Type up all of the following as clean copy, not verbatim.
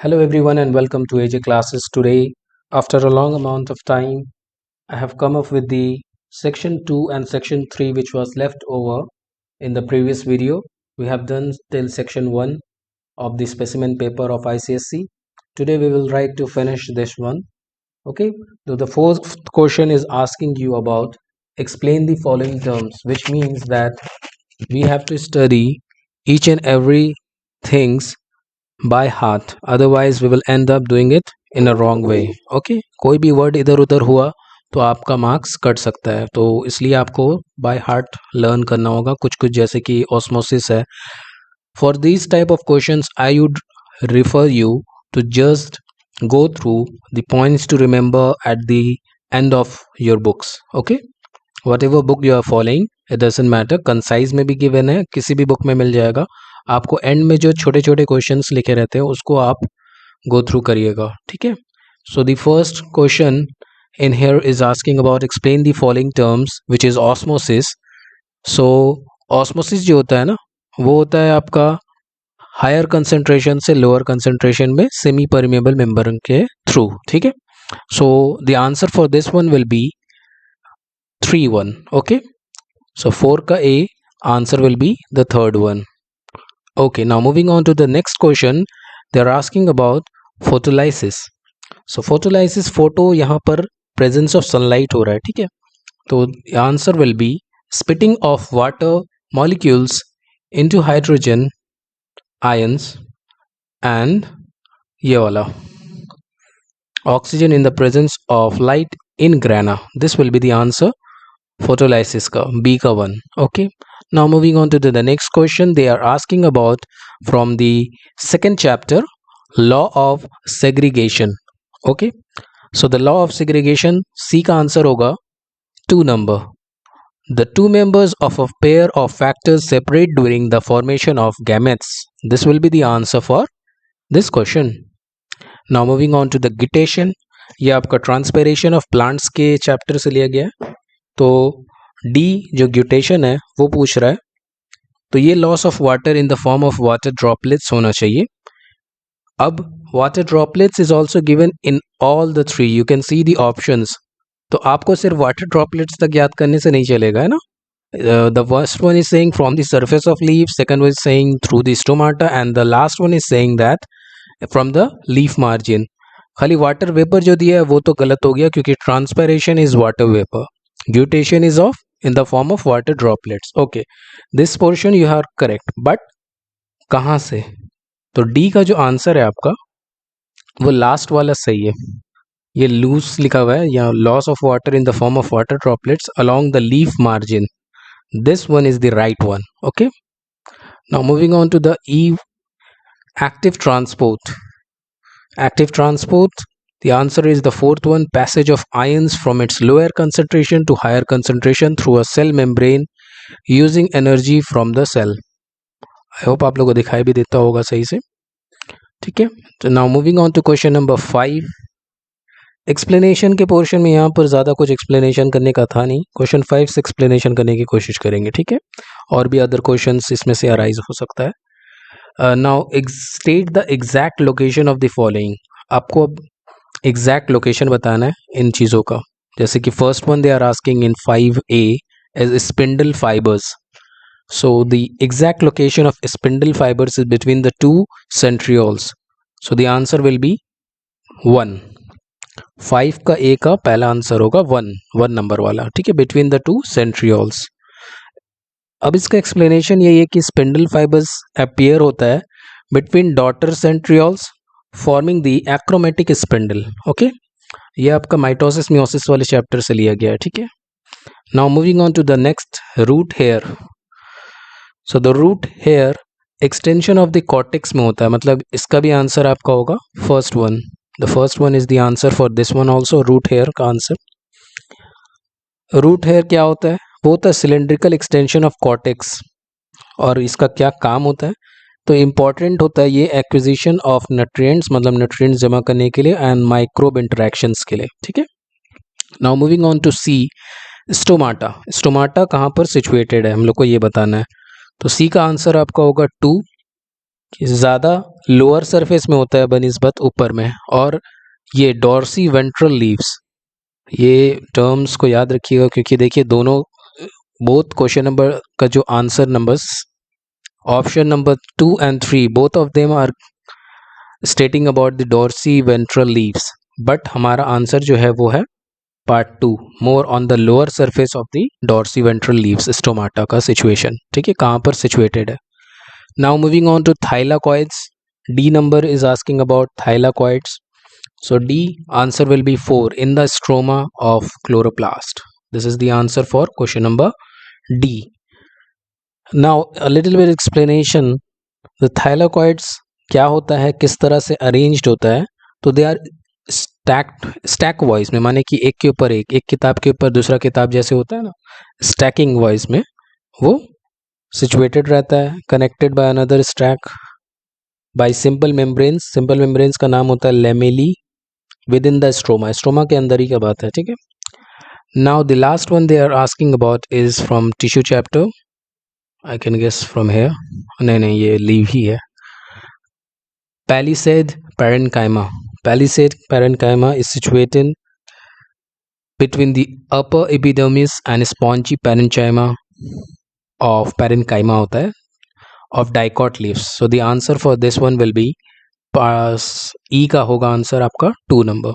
Hello everyone and welcome to AJ Classes. Today, after a long amount of time, I have come up with the section 2 and section 3 which was left over in the previous video. We have done till section 1 of the specimen paper of ICSE. Today we will try to finish this one. Okay, so the fourth question is asking you about explain the following terms, which means that we have to study each and every things by heart, otherwise we will end up doing it in a wrong way. Okay, कोई भी word इधर उधर हुआ तो आपका marks cut सकता है, तो इसलिए आपको बाय हार्ट लर्न करना होगा कुछ कुछ, जैसे कि ऑस्मोसिस है. For this type of questions I would refer you to just go through the points to remember at the end of your books. Okay, whatever book you are following, it doesn't matter, concise में भी given है, किसी भी book में मिल जाएगा. आपको and में जो छोटे छोटे क्वेश्चंस लिखे रहते हैं उसको आप गो थ्रू करिएगा. ठीक है, so the first question in here is asking about explain the following terms which is osmosis. So osmosis जो होता है ना, वो होता है आपका हायर कंसंट्रेशन से लोअर कंसंट्रेशन में सेमी परमेबल मेम्ब्रेन के थ्रू. ठीक है, so the answer for this one will be 3-1. Okay, so 4 का A answer will be the third one. Okay, now moving on to the next question, they are asking about photolysis. So photolysis, photo यहाँ पर presence of sunlight हो रहा है. ठीक है, तो answer will be splitting of water molecules into hydrogen ions and ये वाला oxygen in the presence of light in grana. This will be the answer photolysis का B का 1. Okay, now moving on to the next question, they are asking about from the second chapter, law of segregation. Okay, so the law of segregation, C का answer होगा 2 number. The two members of a pair of factors separate during the formation of gametes. This will be the answer for this question. Now moving on to the gitation, ये आपका transpiration of plants के chapter से लिया गया है. तो D जो guttation है वो पूछ रहा है, तो ये loss of water in the form of water droplets होना चाहिए. अब water droplets is also given in all the three, you can see the options. तो आपको सिर्फ वाटर ड्रॉपलेट्स तक याद करने से नहीं चलेगा, है ना. The first one is saying from the surface of leaf, second one is saying through the stomata and the last one is saying that from the leaf margin. खाली वाटर वेपर जो दिया है वो तो गलत हो गया, क्योंकि transpiration is water vapour, guttation is of in the form of water droplets. Okay, this portion you are correct, but कहाँ से? तो D का जो आंसर है आपका वो लास्ट वाला सही है. ये लूज लिखा हुआ है या loss of water in the form of water droplets along the leaf margin. This one is the right one. Okay, now moving on to the E, active transport. Active transport, the answer is the fourth one, passage of ions from its lower concentration to higher concentration through a cell membrane using energy from the cell. I hope आप लोगों को दिखाई भी देता होगा सही से. ठीक है, तो now moving on to question number 5. Explanation के पोर्शन में यहाँ पर ज़्यादा कुछ एक्सप्लेनेशन करने का था नहीं. क्वेश्चन 5 से एक्सप्लेनेशन करने की कोशिश करेंगे. ठीक है, और भी अदर क्वेश्चंस इसमें से अराइज हो सकता है. Now state the exact location of the following. आपको अब एग्जैक्ट लोकेशन बताना है इन चीज़ों का. जैसे कि first one they are asking in 5A as spindle fibres. So the exact location of spindle fibres is between the two centrioles. So the answer will be 1. 5 का A का पहला आंसर होगा 1 नंबर वाला. ठीक है, बिटवीन द टू सेंट्रियोल्स. अब इसका explanation यही है कि स्पिंडल फाइबर्स अपीयर होता है between daughter centrioles forming the achromatic spindle. Okay, ये आपका माइटोसिस मियोसिस वाले चैप्टर से लिया गया है. ठीक है, now moving on to the next, root hair. So the root hair extension of the cortex में होता है, मतलब इसका भी आंसर आपका होगा first one. The first one is the answer for this one also, root hair का answer. Root hair क्या होता है? वो होता है सिलेंड्रिकल एक्सटेंशन ऑफ कॉर्टेक्स. और इसका क्या काम होता है? तो इम्पॉर्टेंट होता है ये एक्विजिशन ऑफ न्यूट्रिएंट्स, मतलब न्यूट्रिएंट्स जमा करने के लिए एंड माइक्रोब इंटरेक्शंस के लिए. ठीक है, now moving on to C, stomata. Stomata कहाँ पर सिचुएटेड है हम लोग को ये बताना है. तो सी का आंसर आपका होगा 2. ज़्यादा लोअर सरफेस में होता है बनिस्बत ऊपर में। और ये डॉर्सी वेंट्रल लीव्स, ये टर्म्स को याद रखिएगा, क्योंकि देखिए दोनों बोथ क्वेश्चन नंबर का जो answer numbers option number 2 and 3 both of them are stating about the dorsy ventral leaves, but हमारा आंसर जो है वो है part 2, more on the lower surface of the dorsi ventral leaves stomata का situation. ठीक है, कहाँ पर सिचुएटेड है। Now moving on to thylakoids, D number is asking about thylakoids. So D answer will be 4 in the stroma of chloroplast. This is the answer for question number D. Now a little bit explanation. The thylakoids क्या होता है, किस तरह से arranged होता है। तो they are stack wise में, माने कि एक के ऊपर एक किताब के ऊपर दूसरा किताब जैसे होता है ना, स्टैकिंग वाइज में वो सिचुएटेड रहता है, connected by another stack by simple membranes. Simple membranes का नाम होता है lamellae within the stroma, stroma के अंदर ही का बात है। ठीक है, now the last one they are asking about is from tissue chapter, I can guess from here, नहीं ये लीव ही है। Palisade parenchyma, palisade parenchyma is situated between the upper epidermis and spongy parenchyma of parenchyma होता है of dicot leaves. So the answer for this one will be pass E का होगा answer आपका 2 number.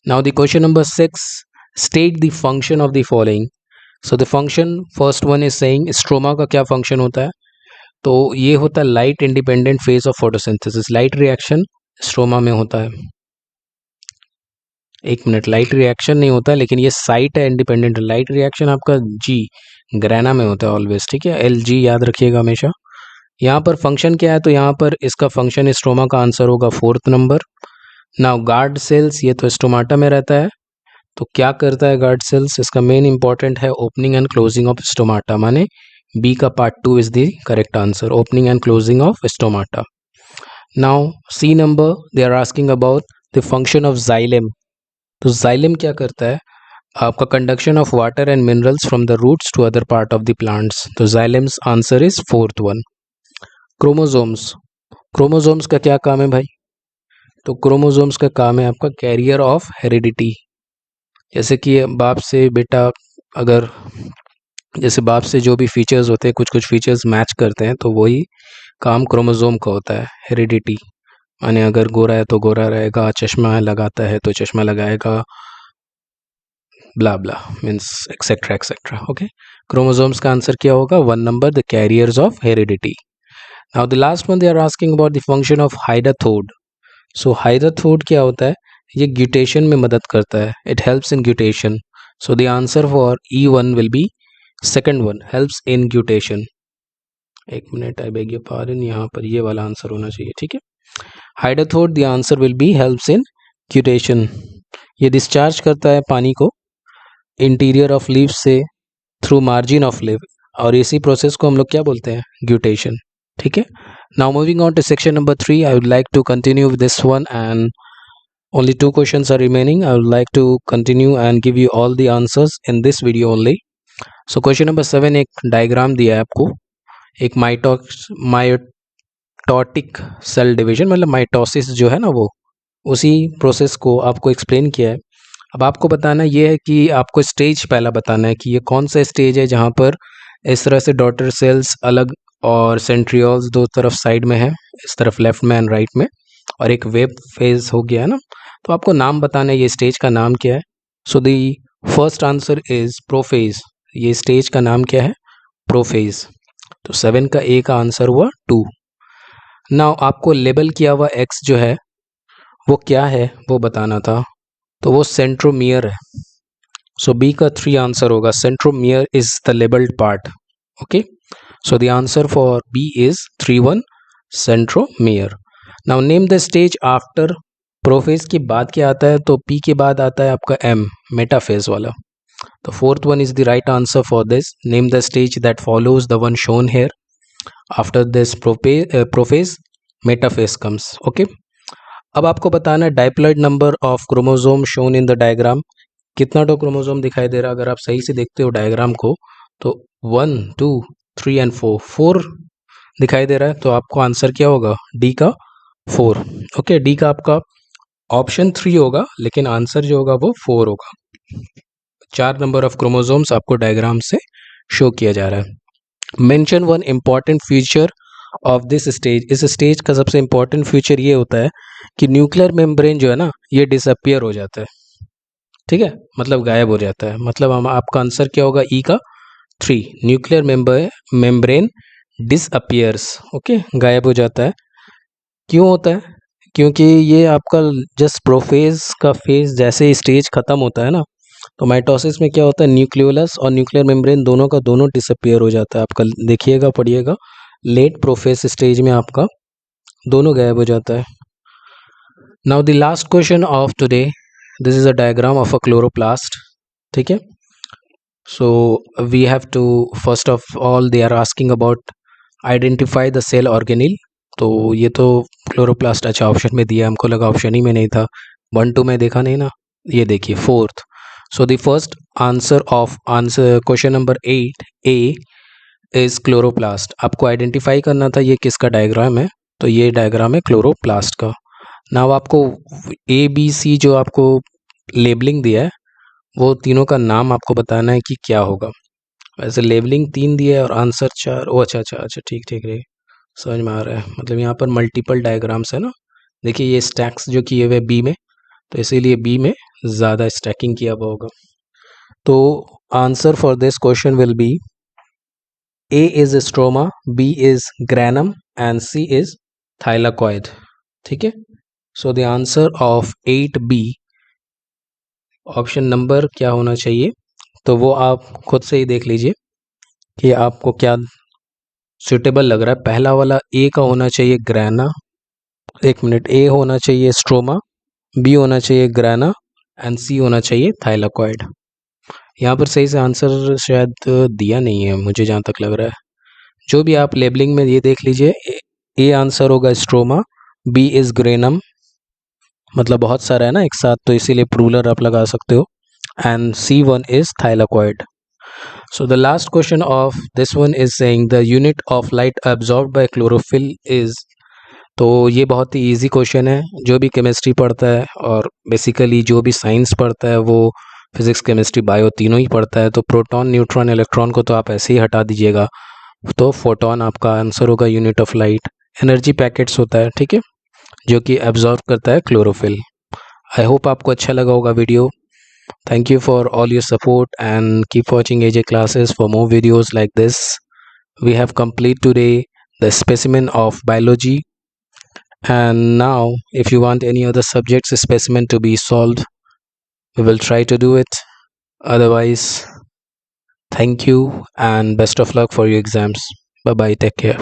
Now the question number 6, state the function of the following. So the function first one is saying stroma का क्या function होता है, तो ये होता है light independent phase of photosynthesis. Light reaction stroma में होता है, एक मिनट, लाइट रिएक्शन नहीं होता है लेकिन ये साइट है इंडिपेंडेंट। लाइट रिएक्शन आपका जी ग्रेना में होता है ऑलवेज। ठीक है, LG याद रखिएगा हमेशा। यहाँ पर फंक्शन क्या है, तो यहाँ पर इसका फंक्शन स्ट्रोमा का आंसर होगा 4th number. Now guard cells, ये तो स्टोमाटा में रहता है, तो क्या करता है गार्ड सेल्स, इसका मेन इंपॉर्टेंट है opening and closing of stomata, माने बी का part 2 is the correct answer, opening and closing of stomata. Now C number they are asking about the function of xylem. तो xylem क्या करता है, आपका conduction of water and minerals from the roots to other part of the plants. तो xylem's answer is 4th one. Chromosomes, chromosomes का क्या काम है भाई, तो क्रोमोसोम्स का काम है आपका कैरियर ऑफ हेरिडिटी। जैसे कि बाप से बेटा, अगर जैसे बाप से जो भी फीचर्स होते हैं कुछ फीचर्स मैच करते हैं, तो वही काम क्रोमोसोम का होता है, हेरिडिटी। माने अगर गोरा है तो गोरा रहेगा, चश्मा लगाता है तो चश्मा लगाएगा, blah blah means etcetera etcetera. Okay, chromosomes का आंसर क्या होगा, 1 number, the carriers of heredity. Now the last one they are asking about the function of hydathode. So hydathode क्या होता है, ये ग्यूटेशन में मदद करता है, it helps in guttation. So the answer for E1 will be 2nd one, helps in guttation. एक minute, I beg your pardon, यहाँ पर ये वाला आंसर होना चाहिए। ठीक है, hydathode the answer will be helps in guttation. ये डिस्चार्ज करता है पानी को इंटीरियर ऑफ लीव से थ्रू मार्जिन ऑफ लीव, और इसी प्रोसेस को हम लोग क्या बोलते हैं, ग्यूटेशन। ठीक है, now moving on to section number 3, I would like to continue with this one and only 2 questions are remaining. I would like to continue and give you all the answers in this video only. So question number 7, एक diagram दिया है आपको, एक mitotic cell division, मतलब mitosis जो है ना, वो उसी प्रोसेस को आपको एक्सप्लेन किया है। अब आपको बताना ये है कि आपको स्टेज पहला बताना है कि ये कौन सा स्टेज है जहाँ पर इस तरह से डॉटर सेल्स अलग और सेंट्रियोल्स दो तरफ साइड में है, इस तरफ लेफ्ट में एंड राइट में, और एक वेब फेज हो गया है ना। तो आपको नाम बताना है ये स्टेज का नाम क्या है। So the first answer is prophase, ये स्टेज का नाम क्या है, प्रोफेज। तो 7 का A का आंसर हुआ 2। नाउ आपको लेबल किया हुआ X जो है वो क्या है वो बताना था, तो वो सेंट्रोमियर है। सो B का 3 आंसर होगा, centromere is the labelled part. Okay, so the answer for B is 3-1, centromere. Now name the stage after prophase के बाद क्या आता है, तो P के बाद आता है आपका M, मेटाफेज वाला। तो 4th one is the right answer for this. Name the stage that follows the one shown here after this prophase, metaphase comes. Okay, अब आपको बताना है diploid number of chromosome shown in the diagram, कितना तो chromosome दिखाई दे रहा है। अगर आप सही से देखते हो डायग्राम को तो 1, 2, 3 एंड 4 दिखाई दे रहा है, तो आपको आंसर क्या होगा, D का 4। ओके, डी का आपका ऑप्शन 3 होगा, लेकिन आंसर जो होगा वो 4 होगा। 4 नंबर ऑफ क्रोमोसोम्स आपको डायग्राम से शो किया जा रहा है। Mention one important feature of this stage. इस स्टेज का सबसे इम्पॉर्टेंट फीचर ये होता है कि न्यूक्लियर मेम्ब्रेन जो है ना, ये डिसअपियर हो जाता है। ठीक है, मतलब गायब हो जाता है। मतलब हम आपका आंसर क्या होगा, ई का 3, न्यूक्लियर मेम्ब्रेन डिसअपियर्स। ओके, गायब हो जाता है। क्यों होता है? क्योंकि ये आपका जस्ट प्रोफेज का फेज जैसे ही स्टेज खत्म होता है ना, तो माइटोसिस में क्या होता है, न्यूक्लियोलस और न्यूक्लियर मेम्ब्रेन दोनों का दोनों डिसअपियर हो जाता है। आपका देखिएगा, पढ़िएगा, लेट प्रोफेज स्टेज में आपका दोनों गायब हो जाता है। Now the last question of today, this is a diagram of a chloroplast. ठीक है, so we have to, first of all they are asking about identify the cell organelle। तो ये तो क्लोरोप्लास्ट अच्छा ऑप्शन में दिया, हमको लगा ऑप्शन ही में नहीं था, 1 2 में देखा नहीं ना। ये देखिए fourth. So the first answer of answer question number 8 A is chloroplast. आपको आइडेंटिफाई करना था ये किसका डायग्राम है, तो ये डायग्राम है क्लोरोप्लास्ट का। नाउ आपको ए बी सी जो आपको लेबलिंग दिया है, वो तीनों का नाम आपको बताना है कि क्या होगा। वैसे लेबलिंग 3 दिया है और आंसर 4। ओ अच्छा अच्छा अच्छा, ठीक ठीक रे, समझ में आ रहा है। मतलब यहाँ पर मल्टीपल डायग्राम्स है ना। देखिए ये स्टैक्स जो किए हुए बी में, तो इसीलिए बी में ज़्यादा स्टैकिंग किया हुआ होगा। तो answer for this question will be A is stroma, B is granum and C is thylakoid. ठीक है, so the answer of 8B option number क्या होना चाहिए, तो वो आप खुद से ही देख लीजिए कि आपको क्या सुटेबल लग रहा है। पहला वाला ए का होना चाहिए ग्रैना, एक मिनट, ए होना चाहिए स्ट्रोमा, बी होना चाहिए ग्रैना एंड सी होना चाहिए थाइलाकॉइड। यहाँ पर सही से आंसर शायद दिया नहीं है मुझे जहाँ तक लग रहा है। जो भी आप लेबलिंग में ये देख लीजिए, ए आंसर होगा स्ट्रोमा, बी इज ग्रेनम, मतलब बहुत सारा है ना एक साथ, तो इसीलिए प्लूरल आप लगा सकते हो, and C one is thylakoid. So the last question of this one is saying the unit of light absorbed by chlorophyll is। तो ये बहुत ही इजी क्वेश्चन है। जो भी केमिस्ट्री पढ़ता है और बेसिकली जो भी साइंस पढ़ता है वो फिजिक्स केमिस्ट्री बायो तीनों ही पढ़ता है। तो प्रोटॉन न्यूट्रॉन इलेक्ट्रॉन को तो आप ऐसे ही हटा दीजिएगा, तो फोटोन आपका आंसर होगा। Unit of light energy packets होता है, ठीक है, जो कि एब्जॉर्ब करता है क्लोरोफिल। आई होप आपको अच्छा लगा होगा video. Thank you for all your support and keep watching AJ classes for more videos like this. We have complete today the specimen of biology, and now if you want any other subjects specimen to be solved, we will try to do it. Otherwise, thank you and best of luck for your exams. Bye bye, take care.